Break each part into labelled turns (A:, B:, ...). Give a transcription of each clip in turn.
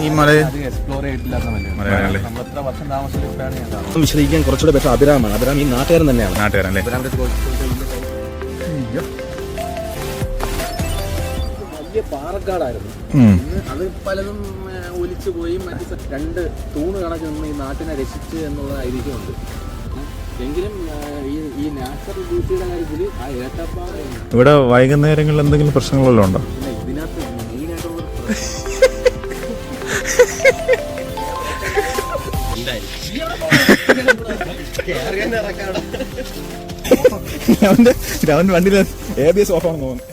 A: ഈ മലയെ
B: എക്സ്പ്ലോർ ചെയ്തിട്ടില്ലാത്ത
A: മലയാളല്ലേ
B: നമ്മളെത്ര വർഷം താമസിച്ചിട്ടാണ് ഞാൻ കാണുന്നത്.
C: വിശദീകരിക്കാൻ കുറച്ചുകൂടെ ബെറ്റർ അഭിരാമാണ്. അഭിരാം ഈ നാട്ടുകാരൻ തന്നെയാണ്.
A: നാട്ടുകാരല്ലേ?
C: വലിയ പാറക്കാടായിരുന്നു. അത് പലതും ഒലിച്ചു പോയി. മറ്റ് 2 തൂണ് കണക്ക് നിന്ന് ഈ നാട്ടിനെ രക്ഷിച്ച് എന്നുള്ള ഐതിഹ്യമുണ്ട്. എങ്കിലും ഈ നാച്ചുറൽ ബ്യൂട്ടിയുടെ കാര്യത്തിൽ ആ ഏത്തപ്പാറ
A: ഇവിടെ വൈകുന്നേരങ്ങളിൽ എന്തെങ്കിലും പ്രശ്നങ്ങളെല്ലാം ഉണ്ടോ?
C: ഇതിനകത്ത് മെയിനായിട്ടുള്ള
A: അവന്റെ വണ്ടിയിൽ ABS ഓഫ് ആണെന്ന് തോന്നുന്നു.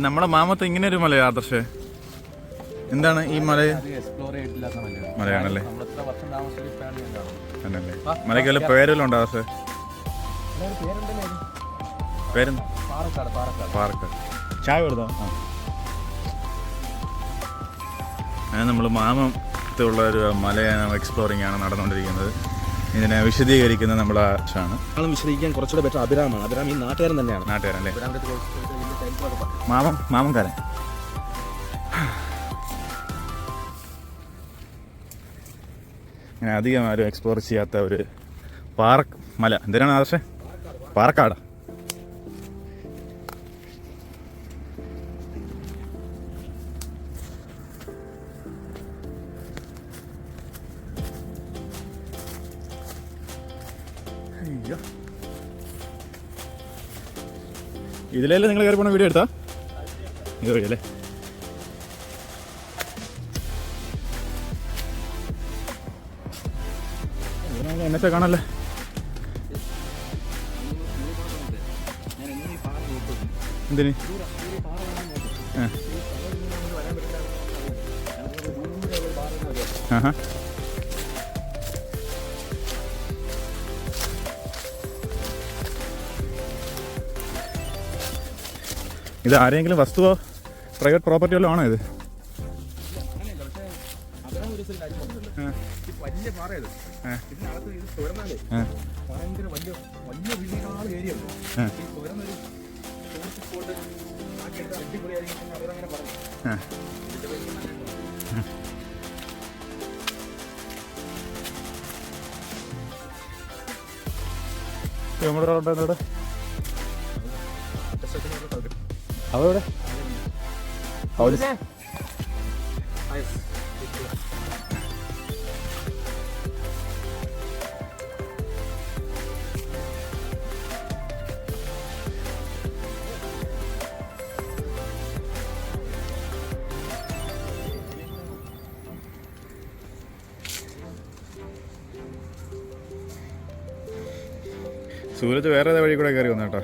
A: നമ്മുടെ മാമത്ത് ഇങ്ങനെ ഒരു മലയാ ആദർശ്? എന്താണ് ഈ മല?
B: എക്സ്പ്ലോർ ചെയ്തിട്ടില്ലാത്ത
A: മലയാണല്ലേ?
B: നമ്മളെത്ര വർഷം താമസിച്ചിട്ടാണ് ഞാൻ കാണുന്നത്.
A: അല്ലല്ലേ? മലയ്ക്ക് വല്ല പേരെല്ലാം ഉണ്ടോ ആദർശ്? പേരെന്താ? പാറക്കാട്. ചായ കൊടുത്തോ? അങ്ങനെ നമ്മൾ മാമത്തുള്ള ഒരു മലയാണ് എക്സ്പ്ലോറിംഗ് ആണ് നടന്നുകൊണ്ടിരിക്കുന്നത്. ഇതിനെ വിശദീകരിക്കുന്ന നമ്മുടെ ആശാണ്.
C: വിശദീകരിക്കാൻ കുറച്ചുകൂടെ ബെറ്റർ അഭിരാമാണ്. അഭിരാം ഈ നാട്ടുകാരൻ തന്നെയാണ്.
A: നാട്ടുകാരല്ലേ? മാമൻകാരൻ. അങ്ങനെ അധികം ആരും എക്സ്പ്ലോർ ചെയ്യാത്ത ഒരു മല. എന്തിനാണ് ആദർശേ? പാറക്കാട്. ഇതിലല്ലേ നിങ്ങൾ കയറി പോണ വീഡിയോ എടുത്താ? ഇത് വഴിയല്ലേ? എന്നെ കാണല്ലേ? എന്തിന്? ആഹാ. ഇത് ആരെങ്കിലും വസ്തുവോ പ്രൈവറ്റ് പ്രോപ്പർട്ടി വല്ലതും ആണോ ഇത്?
C: വലിയ പാറയത് ഇതിനകത്ത് ഇത് തുറന്നാലേ ഭയങ്കര വലിയ ഏരിയ ഉണ്ട്. ഈ തുറന്നൊരു ടൂറിസ്റ്റ് സ്പോട്ട് ആക്കിയിട്ട് അടിപൊളിയായിരിക്കും അവരങ്ങനെ പറഞ്ഞു.
A: അവിടെ സൂരജ് വേറെ വഴി കൂടെ കയറി വന്നു കേട്ടോ.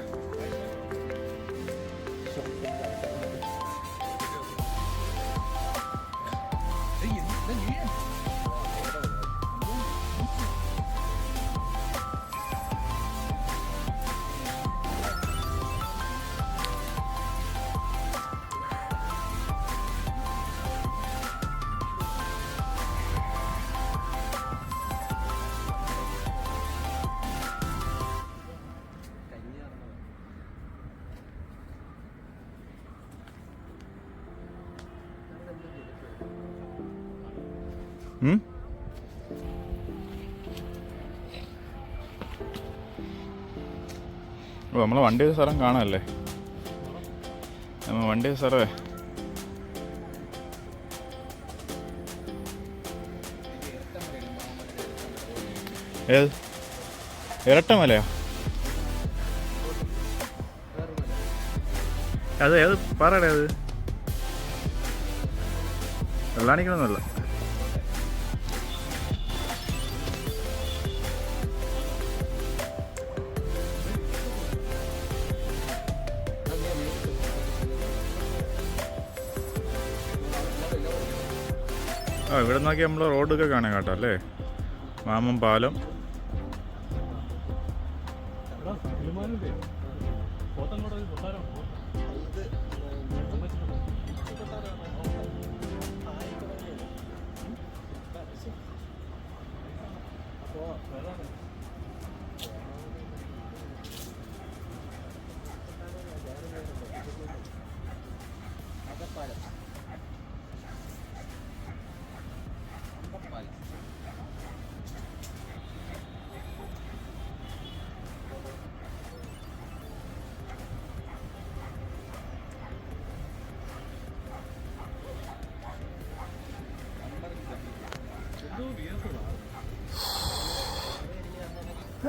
A: നമ്മളെ വണ്ടി സ്ഥലം കാണാമല്ലേ? വണ്ടി സാറേ ഏത് ഇരട്ടമലയോ? അത് ഏത് പറയടേ? അത് വെള്ളാണിക്കണമെന്നല്ല. ആ, ഇവിടെ നോക്കി നമ്മൾ റോഡൊക്കെ കാണാൻ കേട്ടോ അല്ലേ? മാമം പാലം.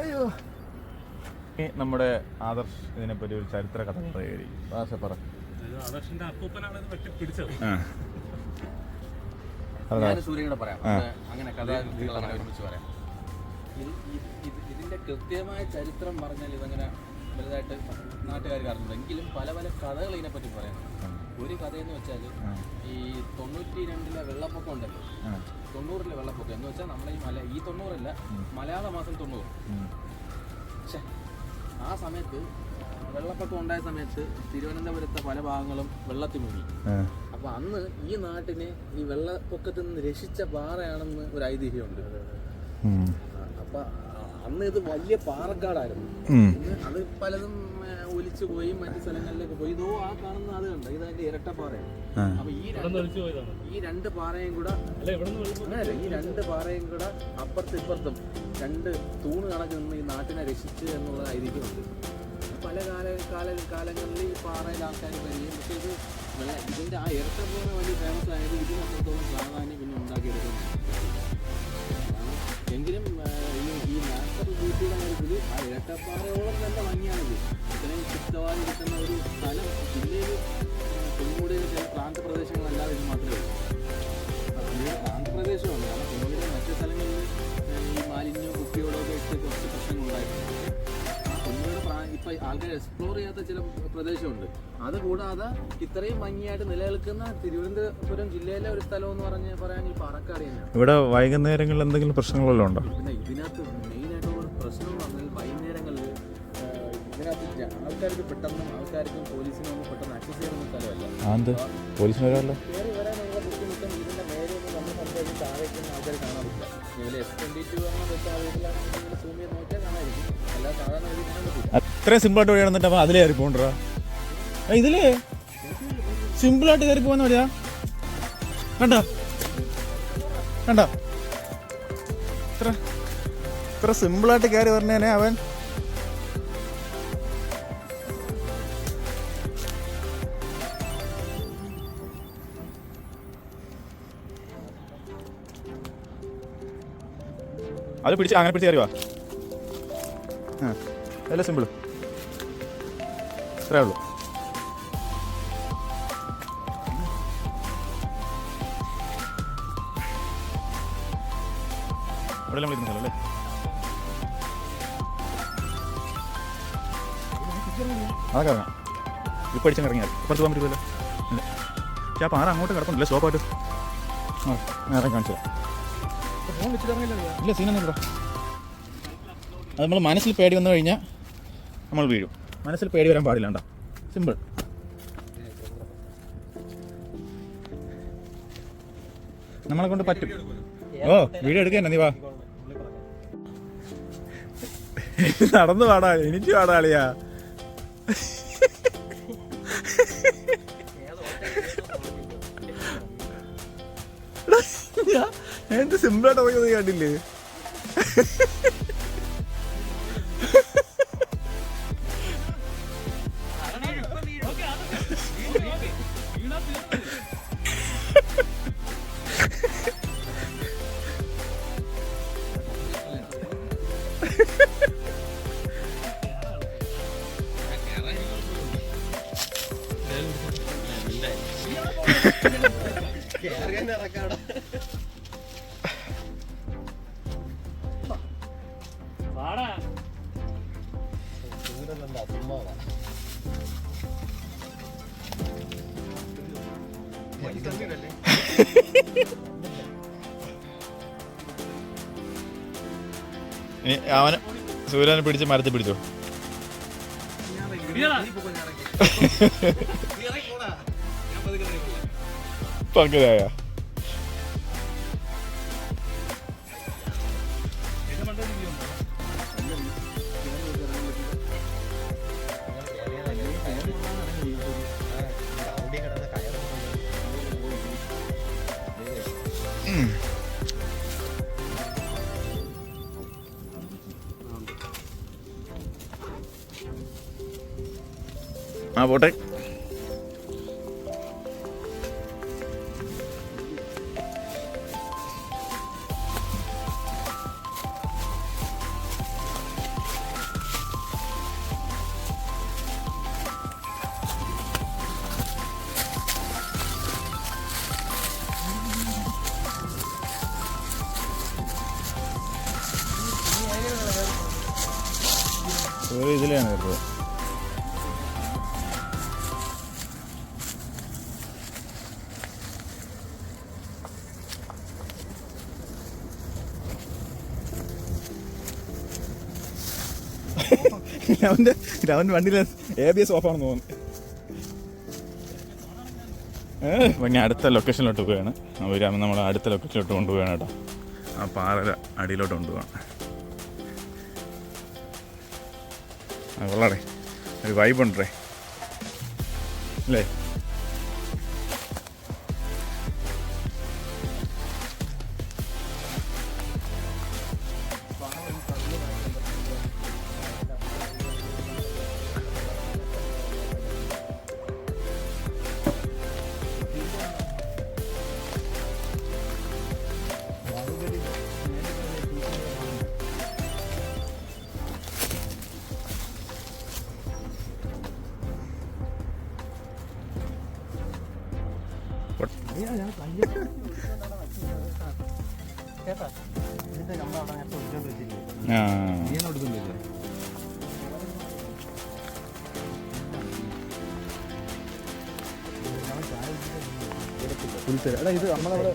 A: അയ്യോ, നമ്മുടെ ആദർശ് ഇതിനെപ്പറ്റി ഒരു ചരിത്ര കഥ പറ.
C: ഞാൻ സൂര്യനോട് പറയാം, അങ്ങനെ കഥാകൃത്തുകളെ ഒരുമിച്ച് പറയാം. ഇതിന്റെ കൃത്യമായ ചരിത്രം പറഞ്ഞാൽ ഇതങ്ങനെ വലുതായിട്ട് നാട്ടുകാർ കാണുന്നുണ്ട്. എങ്കിലും പല പല കഥകൾ ഇതിനെപ്പറ്റി പറയാം. ഒരു കഥയെന്ന് വെച്ചാൽ ഈ 92 വെള്ളപ്പൊക്കം ഉണ്ടല്ലോ, 90 വെള്ളപ്പൊക്കം എന്ന് വെച്ചാൽ നമ്മളെ ഈ 90 മലയാള മാസം 90. പക്ഷെ ആ സമയത്ത് വെള്ളപ്പൊക്കം ഉണ്ടായ സമയത്ത് തിരുവനന്തപുരത്തെ പല ഭാഗങ്ങളും വെള്ളത്തിൽ മുങ്ങി. അപ്പൊ അന്ന് ഈ നാട്ടിനെ ഈ വെള്ളപ്പൊക്കത്തിൽ നിന്ന് രക്ഷിച്ച പാറയാണെന്ന് ഒരു ഐതിഹ്യമുണ്ട്. അപ്പൊ അന്ന് ഇത് വലിയ പാറക്കാടായിരുന്നു. അത് പലതും ഒലിച്ചു പോയി മറ്റു സ്ഥലങ്ങളിലേക്ക് പോയി. ഇതോ ആ കാണുന്ന അത് കണ്ട, ഇത് അതിന്റെ ഇരട്ടപ്പാറയാണ്. അപ്പൊ ഈ രണ്ട് പാറയും കൂടെ അങ്ങനെയല്ല, ഈ രണ്ട് പാറയും കൂടെ അപ്പുറത്തും ഇപ്പുറത്തും രണ്ട് തൂണ് കണക്ക് നിന്ന് ഈ നാട്ടിനെ രക്ഷിച്ചു എന്നുള്ള ഐതിഹ്യമുണ്ട്. പല കാലങ്ങളിൽ ഈ പാറയിൽ ആൾക്കാർ വരികയും, പക്ഷെ ഇത് ഇതിന്റെ ആ ഇരട്ടപ്പാറ വലിയ ഫേമസ് ആയത് ഇതിന് അത്രത്തോളം പ്രാധാന്യം പിന്നെ ഉണ്ടാക്കിയെടുക്കുന്നു. എങ്കിലും ഈ നാച്ചുറൽ ബ്യൂട്ടിയുടെ കാര്യത്തിൽ ആ ഇരട്ടപ്പാറയോളം തന്നെ ഭംഗിയാണിത്. ഇത്രയും ശുദ്ധമായി കിട്ടുന്ന ഒരു സ്ഥലം ജില്ലയിൽ പൊന്മുടിയിലെ ചില പ്രാന്തപ്രദേശങ്ങളല്ലാതെ ഇത് മാത്രമേ ഉള്ളൂ. പ്രാന്തപ്രദേശമാണ്. കാരണം പൊന്മുടിയിലെ മറ്റു സ്ഥലങ്ങളിൽ ഈ മാലിന്യവും കുപ്പിയോടൊക്കെ ഇട്ട് കുറച്ച് പ്രശ്നങ്ങളുണ്ടായിട്ടുണ്ട്. ആ പൊന്മുടിയുടെ ഇപ്പം ആൾക്കാർ എക്സ്പ്ലോർ ചെയ്യാത്ത ചില പ്രദേശമുണ്ട്. അതുകൂടാതെ ഇത്രയും ഭംഗിയായിട്ട് നിലനിൽക്കുന്ന തിരുവനന്തപുരം ജില്ലയിലെ ഒരു സ്ഥലം എന്ന് പറയാൻ ഈ പാറക്കാട് തന്നെയാണ്.
A: ഇവിടെ വൈകുന്നേരങ്ങളിൽ എന്തെങ്കിലും പ്രശ്നങ്ങളെല്ലാം ഉണ്ടോ?
C: പിന്നെ ഇതിനകത്ത് മെയിനായിട്ടുള്ള പ്രശ്നം എന്ന് പറഞ്ഞാൽ വൈകുന്നേരങ്ങളിൽ ഇതിനകത്ത് ആൾക്കാർക്ക് പോലീസിനൊന്നും പെട്ടെന്ന് ആക്സസ് ചെയ്യുന്ന സ്ഥലമല്ല.
A: പോലീസിന് വരാമല്ലോ.
C: കയറി വരാനുള്ള ബുദ്ധിമുട്ടും ഇതിന്റെ നേരെ നമ്മൾ സംസാരിച്ച് താഴേക്കൊന്നും ആൾക്കാർ കാണാൻ പറ്റില്ല. ഇതിൽ S22 വെച്ചാൽ വീട്ടിലാണെങ്കിൽ സൂം ചെയ്ത് നോക്കിയാൽ കാണാതിരിക്കും. അല്ലാതെ സാധാരണ വഴി കാണാൻ പറ്റില്ല.
A: അത്രയും സിമ്പിളായിട്ട് വഴി നടന്നിട്ട് അപ്പോൾ അതിലേ കയറി പോകണ്ടോ? ഇതില് സിമ്പിളായിട്ട് കയറി പോകുന്ന വഴിയാ. കണ്ടോ ഇത്ര സിമ്പിളായിട്ട് കയറി പറഞ്ഞേനെ അവൻ. അത് അങ്ങനെ പിടിച്ച് കയറി വാ. അല്ല സിമ്പിൾ, ഇത്രേ ഉള്ളൂ. ഇവിടെ നമ്മൾ ഇരുന്നല്ലോ അല്ലേ? അതൊക്കെ ഇറങ്ങാം. ഇപ്പം അടിച്ചങ്ങ് ഇറങ്ങിയാൽ പുറത്ത് പോകാൻ പറ്റുമല്ലോ. പക്ഷേ ആ പാറ അങ്ങോട്ട് കിടപ്പുണ്ടല്ലേ സ്റ്റോപ്പായിട്ട്. നേരെ കാണിച്ചു ഇല്ല, സീനൊന്നുമില്ല. അത് നമ്മൾ മനസ്സിൽ പേടി വന്നു കഴിഞ്ഞാൽ നമ്മൾ വീഴും. മനസ്സിൽ പേടി വരാൻ പാടില്ല. കേട്ടോ, സിമ്പിൾ. നമ്മളെ കൊണ്ട് പറ്റും. ഓ, വീഡിയോ എടുക്കാൻ നീ വാ. നടന്നു പാടാ, എനിക്ക് പാടാളിയാ. എന്ത് സിമ്പിളായിട്ട് ഇറങ്ങുന്നത് കണ്ടില്ലേ? ഇനി അവന് സൂര്യനെ പിടിച്ച് മരത്തിൽ പിടിച്ചോ. പങ്കരായ ആ പോട്ടെ. ഒരു ഇതിലാണ് വരുന്നത്. അവൻ്റെ വണ്ടിയിലെ ABS ഓഫാണെന്ന് തോന്നുന്നു. പിന്നെ അടുത്ത ലൊക്കേഷനിലോട്ട് പോവുകയാണ്. അവർ നമ്മൾ അടുത്ത ലൊക്കേഷനിലോട്ട് കൊണ്ടുപോവുകയാണ് കേട്ടോ. ആ പാറ അടിയിലോട്ട് കൊണ്ടുപോവാണ്. ആ കൊള്ളാടേ, ഒരു വൈബുണ്ടേ അല്ലേ?
B: ഇത് നമ്മളവിടെ